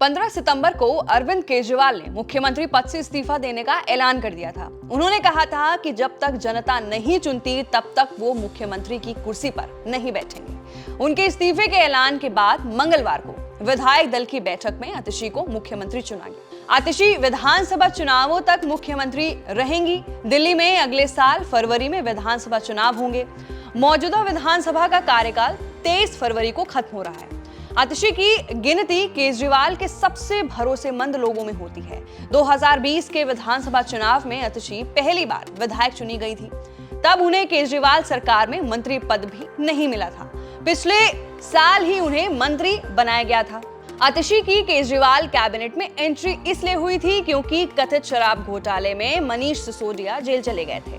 15 सितंबर को अरविंद केजरीवाल ने मुख्यमंत्री पद से इस्तीफा देने का ऐलान कर दिया था। उन्होंने कहा था कि जब तक जनता नहीं चुनती तब तक वो मुख्यमंत्री की कुर्सी पर नहीं बैठेंगे। उनके इस्तीफे के ऐलान के बाद मंगलवार को विधायक दल की बैठक में आतिशी को मुख्यमंत्री चुना गया। आतिशी विधानसभा चुनावों तक मुख्यमंत्री रहेंगी। दिल्ली में अगले साल फरवरी में विधानसभा चुनाव होंगे। मौजूदा विधानसभा का कार्यकाल 23 फरवरी को खत्म हो रहा है। आतिशी की गिनती केजरीवाल के सबसे भरोसेमंद लोगों में होती है। 2020 के विधानसभा चुनाव में आतिशी पहली बार विधायक चुनी गई थी। तब उन्हें केजरीवाल सरकार में मंत्री पद भी नहीं मिला था। पिछले साल ही उन्हें मंत्री बनाया गया था। आतिशी की केजरीवाल कैबिनेट में एंट्री इसलिए हुई थी क्योंकि कथित शराब घोटाले में मनीष सिसोदिया जेल चले गए थे।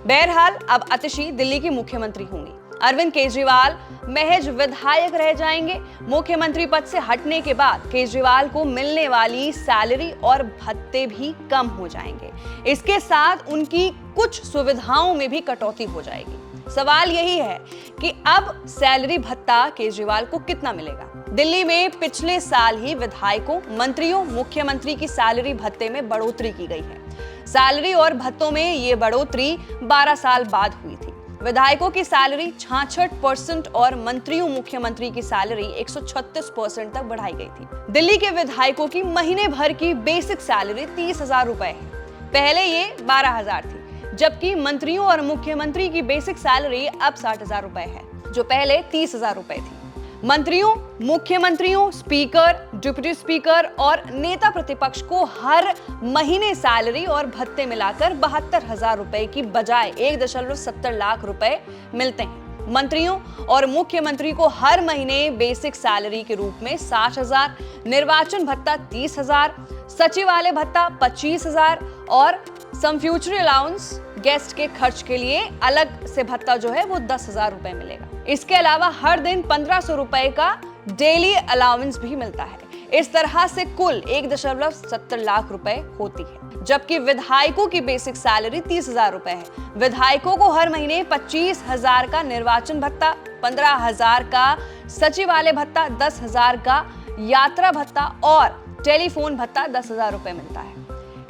बहरहाल अब आतिशी दिल्ली की मुख्यमंत्री होंगी। अरविंद केजरीवाल महज विधायक रह जाएंगे। मुख्यमंत्री पद से हटने के बाद केजरीवाल को मिलने वाली सैलरी और भत्ते भी कम हो जाएंगे। इसके साथ उनकी कुछ सुविधाओं में भी कटौती हो जाएगी। सवाल यही है कि अब सैलरी भत्ता केजरीवाल को कितना मिलेगा। दिल्ली में पिछले साल ही विधायकों, मंत्रियों, मुख्यमंत्री की सैलरी भत्ते में बढ़ोतरी की गई है। सैलरी और भत्तों में ये बढ़ोतरी 12 साल बाद हुई थी। विधायकों की सैलरी 66% और मंत्रियों, मुख्यमंत्री की सैलरी 136% तक बढ़ाई गई थी। दिल्ली के विधायकों की महीने भर की बेसिक सैलरी 30,000 रुपए है। पहले ये 12,000 थी, जबकि मंत्रियों और मुख्यमंत्री की बेसिक सैलरी अब 60,000 रुपए है, जो पहले 30,000 रुपए थी। मंत्रियों, मुख्यमंत्रियों, स्पीकर, डिप्टी स्पीकर और नेता प्रतिपक्ष को हर महीने सैलरी और भत्ते मिलाकर 72,000 रुपए की बजाय 1.70 लाख रुपए मिलते हैं। मंत्रियों और मुख्यमंत्री को हर महीने बेसिक सैलरी के रूप में 60,000, निर्वाचन भत्ता 30,000, सचिवालय भत्ता 25,000 और सम फ्यूचर अलाउंस, गेस्ट के खर्च के लिए अलग से भत्ता जो है वो 10,000 रुपए मिलेगा। इसके अलावा हर दिन 1,500 रुपए का डेली अलाउंस भी मिलता है। इस तरह से कुल 1.70 लाख रुपए होती है, जबकि विधायकों की बेसिक सैलरी 30,000 रुपए है। विधायकों को हर महीने 25,000 का निर्वाचन भत्ता, 15,000 का सचिवालय भत्ता, 10,000 का यात्रा भत्ता और टेलीफोन भत्ता 10,000 रुपए मिलता है।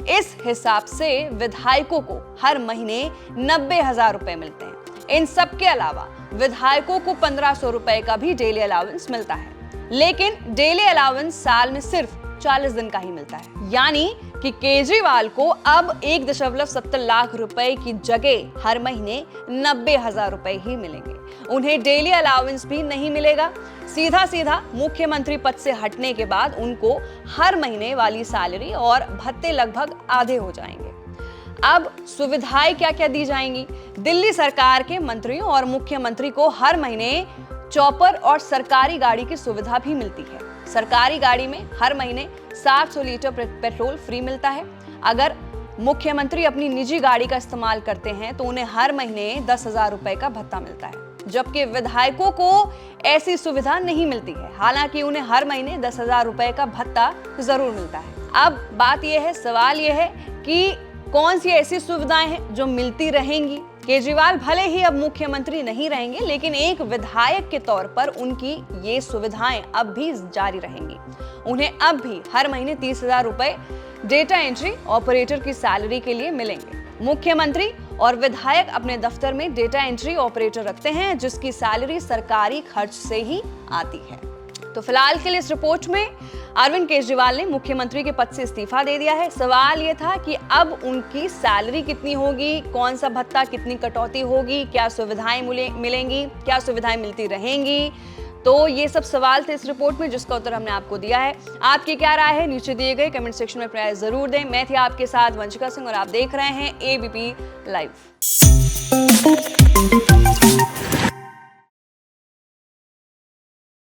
इस हिसाब से विधायकों को हर महीने 90,000 रुपए मिलते हैं। इन सब के अलावा विधायकों को 1,500 रुपए का भी डेली अलाउंस मिलता है, लेकिन डेली अलाउंस साल में सिर्फ 40 दिन का ही मिलता है। यानी कि केजरीवाल को अब 1.70 लाख रुपए की जगह हर महीने 90,000 रुपए ही मिलेंगे। उन्हें डेली अलाउंस भी नहीं मिलेगा। सीधा सीधा मुख्यमंत्री पद से हटने के बाद उनको हर महीने वाली सैलरी और भत्ते लगभग आधे हो जाएंगे। अब सुविधाएं क्या क्या दी जाएंगी? दिल्ली सरकार के मंत्रियों और मुख्यमंत्री को हर महीने चॉपर और सरकारी गाड़ी की सुविधा भी मिलती है। सरकारी गाड़ी में हर महीने 700 लीटर पेट्रोल फ्री मिलता है। अगर मुख्यमंत्री अपनी निजी गाड़ी का इस्तेमाल करते हैं तो उन्हें हर महीने 10,000 रुपए का भत्ता मिलता है, जबकि विधायकों को ऐसी सुविधा नहीं मिलती है। हालांकि उन्हें हर महीने 10,000 रुपए का भत्ता जरूर मिलता है। अब बात यह है, सवाल यह है कि कौन सी ऐसी सुविधाएं हैं जो मिलती रहेंगी। केजरीवाल भले ही अब मुख्यमंत्री नहीं रहेंगे, लेकिन एक विधायक के तौर पर उनकी ये सुविधाएं अब भी जारी रहेंगी। उन्हें अब भी हर महीने 30,000 रुपए डेटा एंट्री ऑपरेटर की सैलरी के लिए मिलेंगे। मुख्यमंत्री और विधायक अपने दफ्तर में डेटा एंट्री ऑपरेटर रखते हैं, जिसकी सैलरी सरकारी खर्च से ही आती है। तो फिलहाल के लिए इस रिपोर्ट में अरविंद केजरीवाल ने मुख्यमंत्री के पद से इस्तीफा दे दिया है। सवाल यह था कि अब उनकी सैलरी कितनी होगी, कौन सा भत्ता, कितनी कटौती होगी, क्या सुविधाएं मिलेंगी, क्या सुविधाएं मिलती रहेंगी। तो ये सब सवाल थे इस रिपोर्ट में, जिसका उत्तर हमने आपको दिया है। आपकी क्या राय है नीचे दिए गए कमेंट सेक्शन में अपनी राय जरूर दें। मैं थी आपके साथ वंशिका सिंह और आप देख रहे हैं ABP लाइव।